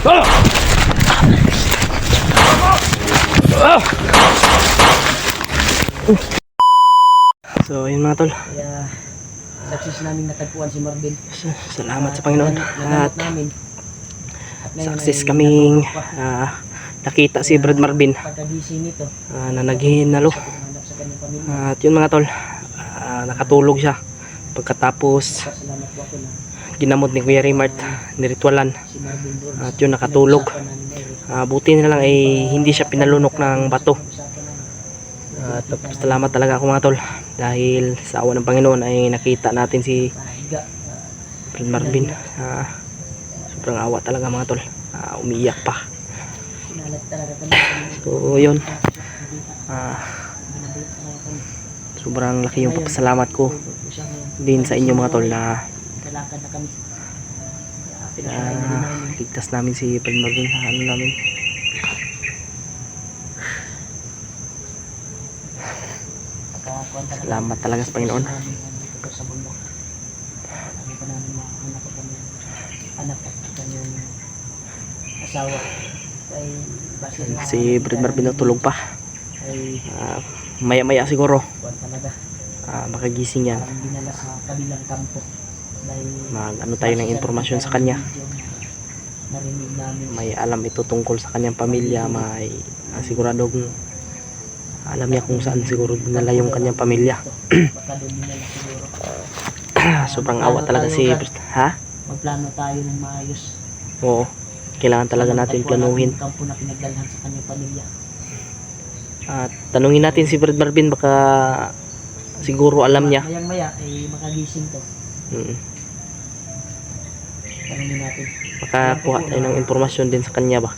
So yun mga tol, Kaya success namin natagpuan si Marvin. salamat sa Panginoon at namin. success kaming nakita si Brad Marvin Pagkagising nito na naghihinalo. hanap sa kanyang pamilya. At yun mga tol, nakatulog siya pagkatapos Salamat po ako na ginamot ni Kuya Raymart, niritualan. si Marvin doon. At yun nakatulog. Buti na lang ay hindi siya pinalunok ng bato. At salamat talaga ako mga tol, dahil sa awa ng Panginoon ay nakita natin si Brad Marvin. Sobrang awa talaga mga tol, umiiyak pa. So yun, sobrang laki yung papasalamat ko din sa inyo mga tol na ligtas namin si Brad Marvin. Ano namin, salamat talaga sa Panginoon. Anak at kanyang asawa ay Si Brad Marvin natulog pa. ay Maya maya siguro kuwan talaga makagising yan. parang dinala sa kabilang kampo dahil Mag ano tayo ng impormasyon sa kanya. narinig namin May alam ito tungkol sa kanyang pamilya. May siguradong alam niya kung saan siguro dinala yung kanyang pamilya. baka doon dinala siguro. Sobrang awa talaga si ha? Magplano tayo ng maayos. Oo, kailangan talaga natin planuhin. Yung kampo na pinagdalhan sa kanyang pamilya. At tanungin natin si Brad Marvin, baka siguro alam niya. Mayang maya ay makagising to. Tanungin natin. Baka kuha tayo ng impormasyon din sa kanya ba.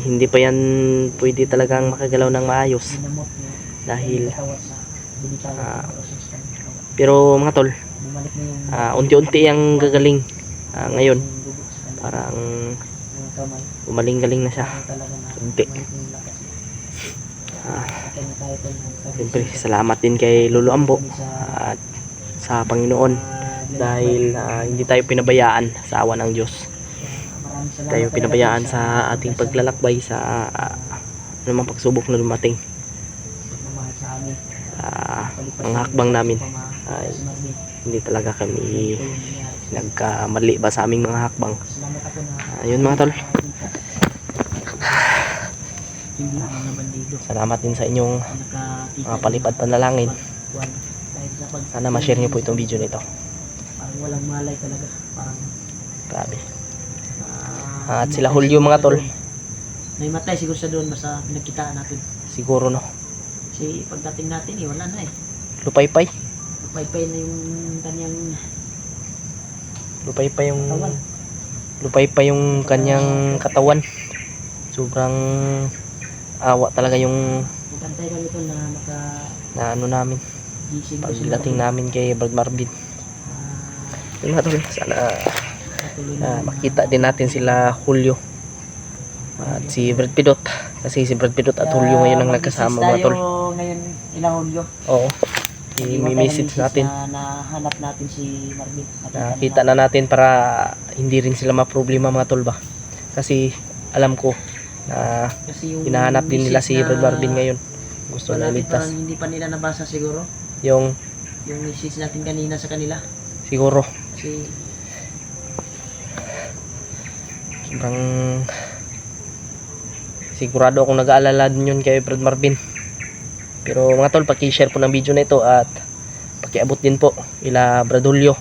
Hindi pa yan pwede talagang makagalaw ng maayos Dinamot niya. dahil Tawad sa binitawan. pero mga tol, Bumalik na yung unti-unti ang gagaling ngayon. yung dugo sa kanyang Parang mga kamay. gumaling-galing na siya. Talaga na Unti. bumalik na yung lakas. Kanya tayo tayo ng Siyempre, salamat din kay Lolo Ambo at sa Panginoon dahil hindi tayo pinabayaan sa awa ng Diyos. Tayo pinabayaan sa ating paglalakbay sa anumang pagsubok na dumating. Mga hakbang namin ay hindi talaga kami nagkamali ba sa aming mga hakbang. Ayun mga tol, salamat din sa inyong mga palipad panalangin. Sana ma-share niyo po itong video nito. Parang walang malay talaga. Parang Grabe. At sila Julio mga tol, may matay siguro siya doon basta pinagkitaan natin. siguro no, Kasi pagdating natin wala na lupay-pay Paypay na yung kanyang lupay-pay yung katawan. lupay-pay yung kanyang katawan. Sobrang awa talaga yung Magkantay kami ito na na ano namin makagising ko pagdating namin kay Brad Marvin. Yun mga tol, sana makita din natin sila Julio at si Brad Pidot, kasi si Brad Pidot at Julio ngayon ang nagkasama mga tol. Ngayon ilang Julio. Oo, i-message natin, Nahanap natin si Marvin. nakita na natin para hindi rin sila maproblema mga tol ba, kasi alam ko na Kasi yung hinahanap din nila si message Brad Marvin ngayon. Gusto na ligtas parang hindi pa nila nabasa siguro yung yung message natin kanina sa kanila. siguro. Kasi Sobrang sigurado akong nag-aalala din yun kay Brad Marvin. Pero mga tol, paki-share po ng video na ito at pakiabot din po ila Brad Julio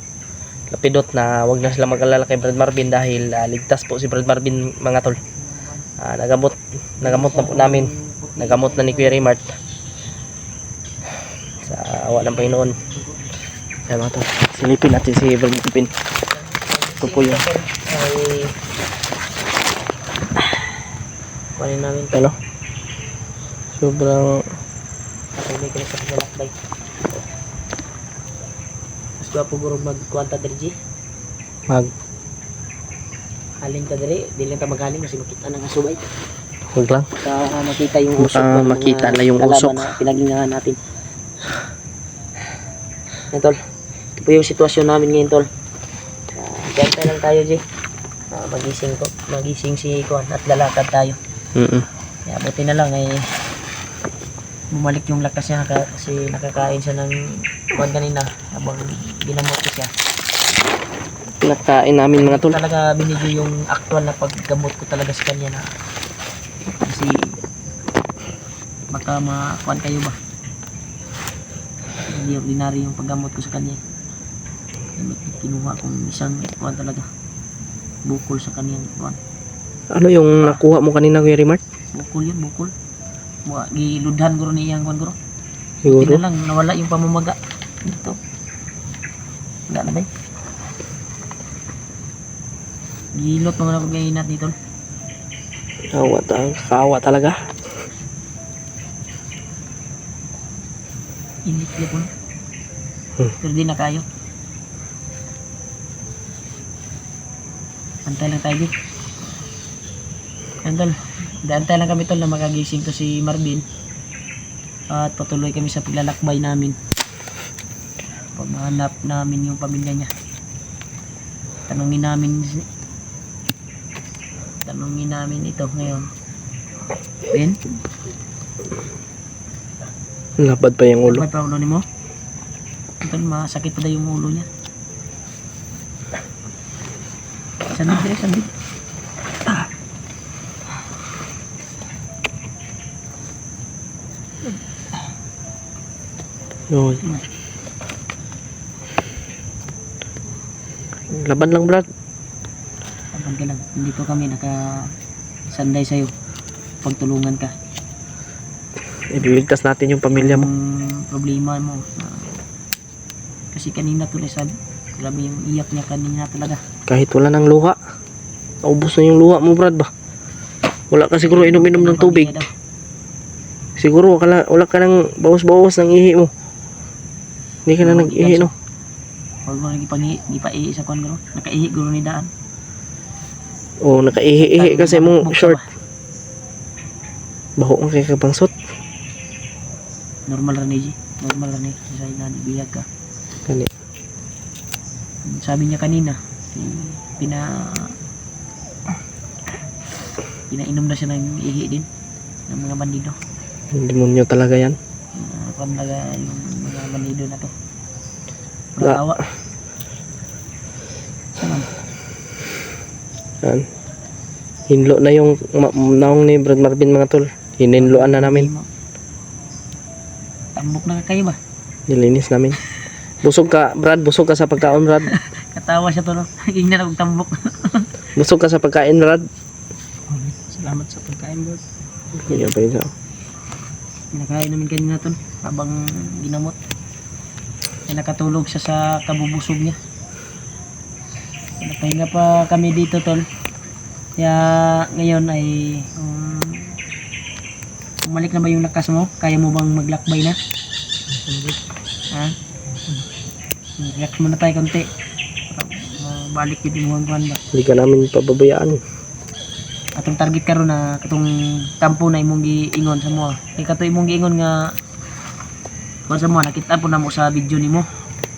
Lapidot na wag na sila mag-alala kay Brad Marvin dahil ligtas po si Brad Marvin mga tol. Nagamot na po namin, nagamot na ni Kuya Raymart sa awa ng Panginoon. Kaya mga tol, silipin natin si Brad Marvin. Ito po yun. ay kunin namin Ano? Sobrang patuloy ka na sa paglalakbay. Mas gwapo guro magkuwanta diri halin ka diri, dili ka maghaling kasi makita na nga subay. Huwag lang. Makita yung usok. Makita na yung usok. Pinaglingahan natin. Yan tol. Ito po yung sitwasyon namin ngayon tol. Gantay lang tayo G. magising si Kuan at lalakad tayo. Kaya buti na lang ay bumalik yung lakas niya kasi nakakain siya ng Kuan kanina habang ginamot ko siya. Nakain namin mga tol. Talaga binigay yung actual na paggamot ko talaga sa kanya na kasi baka makuan kayo ba, hindi ordinary yung paggamot ko sa kanya. Kinuha kong isang kuan talaga bukol sa kanyang kuan. Ano yung nakuha mo kanina, Kuya Rimart? Bukol yun, bukol. Giludhan ko rin iyang kuan ko. Siguro. Tingnan lang, nawala yung pamamaga dito. Wala na ba? Gilot mga napag-inat dito. Kawa talaga. Init po. Pero di na kayo. Antay lang tayo. Antay lang kami tol na makagising to si Marvin. At patuloy kami sa paglalakbay namin. Paghanap namin yung pamilya niya. Tanungin namin ito ngayon. Ben? Labad pa yung ulo. Labad pa ulo ni mo? Ito, masakit pa daw yung ulo niya. Sandid. No. Laban lang, Brad. Laban ka lang. Dito kami nakasanday sa'yo. Pagtulungan ka. Ililigtas natin yung pamilya mo. Yung problema mo. Kasi kanina tuloy sabi, grabe yung iyak niya kanina talaga. Kahit wala ng luha. Naubos na yung luha mo, Brad ba? Wala ka siguro inom-inom ng tubig. Siguro wala ka ng bawas-bawas ng ihi mo. Hindi ka na nag-ihi, no? Huwag mo lagi di pa ihi sa kuwan garo. Nakaihi guro ni daan. Oo, nakaihi-ihi kasi mong short. Baho ang kay kabangsot. Normal rin eh. Normal rin eh. Sa inanibiyag ka. Kani. Sabi niya kanina, pinainom na siya ng ihi din ng mga bandido. Yung demonyo talaga yan. Talaga yung mga bandido na to. Wala. Yan. Hinlo na yung naong ni Brad Marvin mga tol. Hininloan na namin. Tambok na kayo ba? Nilinis namin. Busog ka, Brad. Busog ka sa pagkaon, Brad. Katawa siya to, no? Higing na tambok. Busog ka sa pagkain, Brad. Salamat sa pagkain, bro. Kaya pa yun siya. Pinakain namin kanina to habang ginamot. Ay nakatulog siya sa kabubusog niya. Napahinga pa kami dito, tol. Kaya ngayon ay umalik na ba yung lakas mo? Kaya mo bang maglakbay na? Ha? Relax muna tayo konti. Balik yung imuhan ba? Hindi ka namin pababayaan. Atong target karon na katong kampo na imong giingon sa mo. Kay kato imong giingon nga kung sa mo nakita po na mo sa video nimo.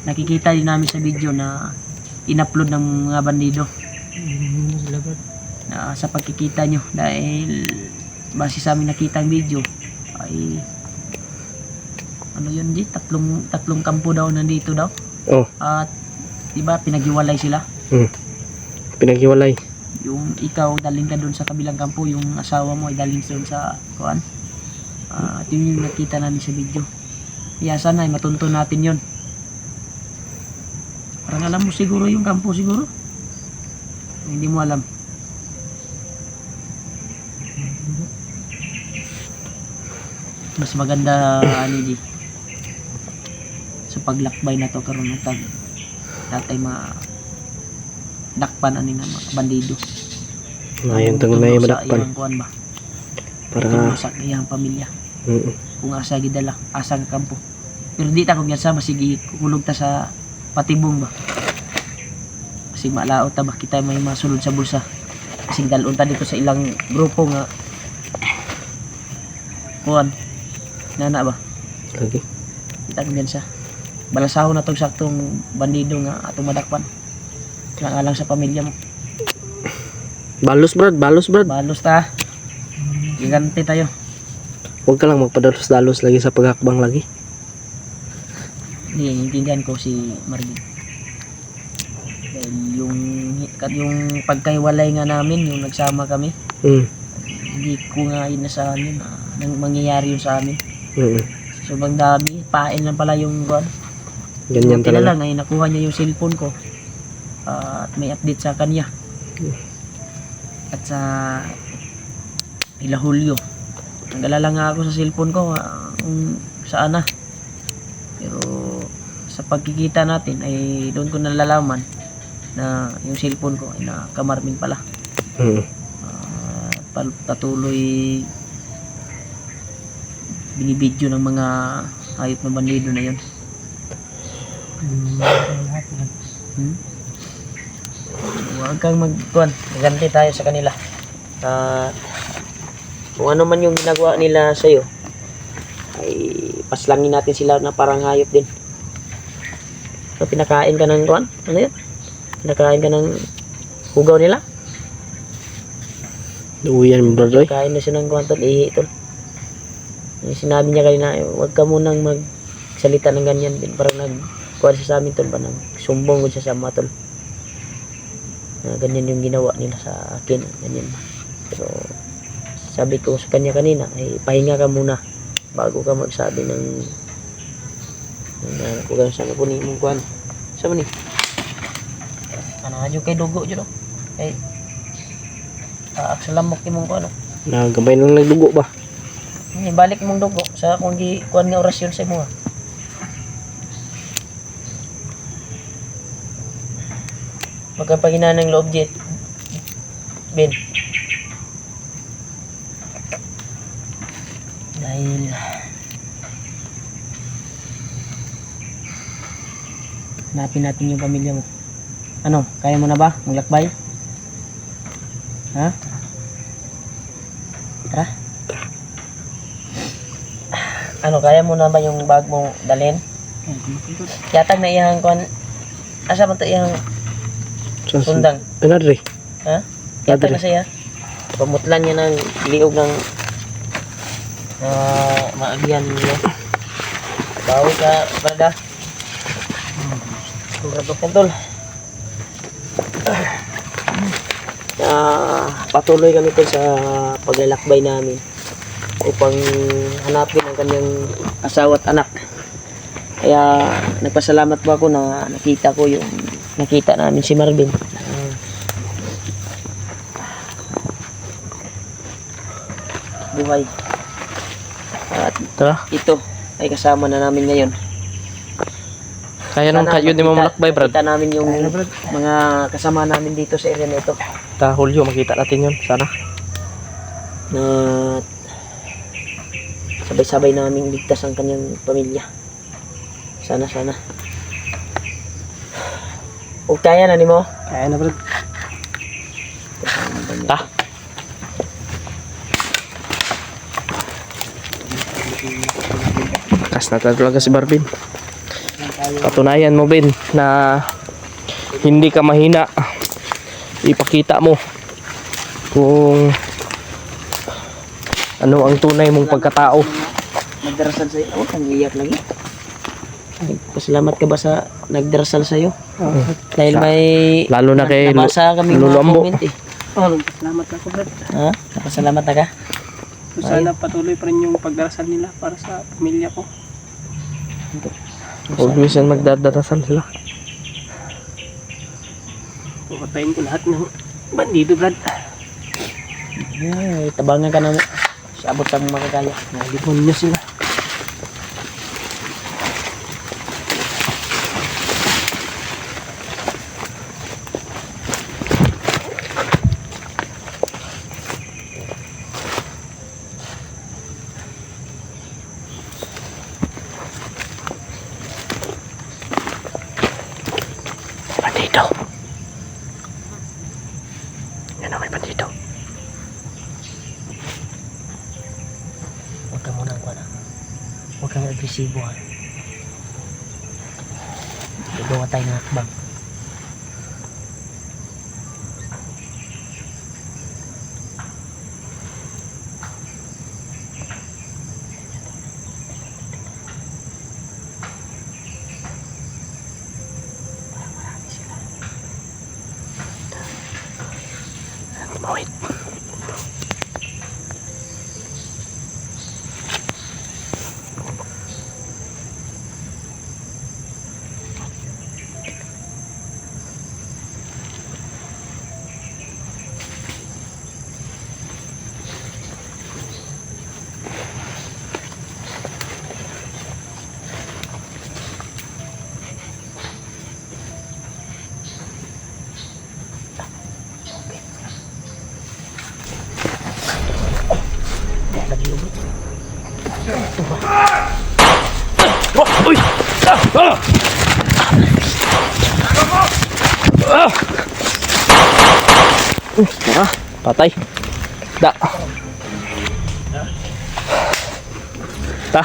Nakikita din namin sa video na in-upload ng mga bandido. Na sa pagkikita nyo dahil base sa amin nakita ang video ay ano yun di tatlong kampo daw nandito daw. Oh. At diba pinaghiwalay sila. Pinaghiwalay. Yung ikaw daling ka doon sa kabilang kampo, yung asawa mo ay daling doon sa kuan. At yun yung nakita namin sa video. Kaya sana ay matunto natin yun. Parang alam mo siguro yung kampo siguro. Hindi mo alam. Mas maganda ano di sa paglakbay na to karon ng tatay dakpan ani nga mga bandido. Ngayon tang may madakpan ba? para sa iyang pamilya. Kung asa gidala, asa nga kampo. Pero di ta kung yan sa masigi kulog ta sa patibong ba. Kasi malaot ta ba kita may masulod sa bulsa. Kasi dalon ta dito sa ilang grupo nga kuan. Nana ba? lagi. Kita kung yan sa balasahon na tong saktong bandido nga atong madakpan. Lang sa pamilya mo. Balos brad, balos brad. Balos ta. Giganti tayo. Huwag ka lang magpadalos-dalos lagi sa paghakbang lagi. Hindi, intindihan ko si Marvin. Dahil yung pagkaiwalay nga namin, yung nagsama kami, Mm. hindi ko nga inasahan yun. Nang mangyayari yun sa amin. Mm. Sobrang dami. Pain lang pala yung buwan. Ganyan Buti na talaga. lang ay nakuha niya yung cellphone ko. At may update sa kanya. At sa ila Julio. Nag-alala nga ako sa cellphone ko kung saan na. Pero sa pagkikita natin ay doon ko nalalaman na yung cellphone ko ay nakamarmin pala. Mm. Patuloy binibidyo ng mga hayop na bandido na yun. Huwag kang magkuhan. Ganti tayo sa kanila. Kung ano man yung ginagawa nila sa'yo, ay paslangin natin sila na parang hayop din. So, pinakain ka ng kuhan? Ano yun? Pinakain ka ng hugaw nila? Uyan mo brad, oy. Kain na siya ng kuhan tol, ihi tol. Yung sinabi niya kanina, huwag ka munang magsalita ng ganyan din. Parang nagkuhan siya sa amin tol, ba nagsumbong ko siya sa mga tol. Ganyan yung ginawa nila sa akin, ganyan ba. Pero sabi ko sa kanya kanina ay pahinga ka muna bago ka magsabi ng kung gano'n sana po ni mong kuhan. Saan mo ni? Ano nga yung kay dugo dyan o? Ay aksalamok yung mong kuhan o? Nagabay nang nagdugo ba? Balik mong dugo sa kung di kuhan nga orasyon sa mga. Magkapaginan ng loob jet. Ben. Dahil hanapin natin yung pamilya mo. Ano? Kaya mo na ba maglakbay? Ha? Tara. Ano? Kaya mo na ba yung bag mong dalhin? Yatag na iyang kuhan. Asa man to iyang sundang? Anadre. Ha? Yatag na siya. Pamutlan niya ng liog ng maagyan niya. Bawi ka, brada. Brado kentol. Patuloy kami tol sa paglalakbay namin upang hanapin ang kanyang asawa at anak. Kaya nagpasalamat po ako na nakita namin si Marvin. Buhay. At ito ay kasama na namin ngayon. Kaya nung kayo di mo malakbay brad. Kita namin yung mga kasama namin dito sa area na ito. Ta Julio, makita natin yun. Sana. At sabay-sabay namin ligtas ang kanyang pamilya. Sana. O kaya na ni mo? Kaya na brad. Ta. Lakas na talaga si Marvin. Patunayan mo Ben na hindi ka mahina. Ipakita mo kung ano ang tunay mong pagkatao. Nagdarasal sa'yo. Oh, nangiyak lagi. Pasalamat ka ba sa nagdarasal sa'yo? Dahil may Lalo na kay nabasa kami Lolo mga Ambo. comment eh. Salamat ako, Brad. Ha? Napasalamat na ka? Sana patuloy pa rin yung pagdarasal nila para sa pamilya ko. Huwag minsan magdadarasal sila. Pupatayin ko lahat ng bandido, Brad. Ay, tabangan ka na mo. Sa abot kang makakaya. Nalipon niyo sila. Bandido. Yan na may bandido. Huwag ka muna kuha na. Huwag kang agresibo ha. Gagawa tayo ng hakbang. Mawit. Lagi ubod. Oh, uy! Tara, patay. Da. Ta.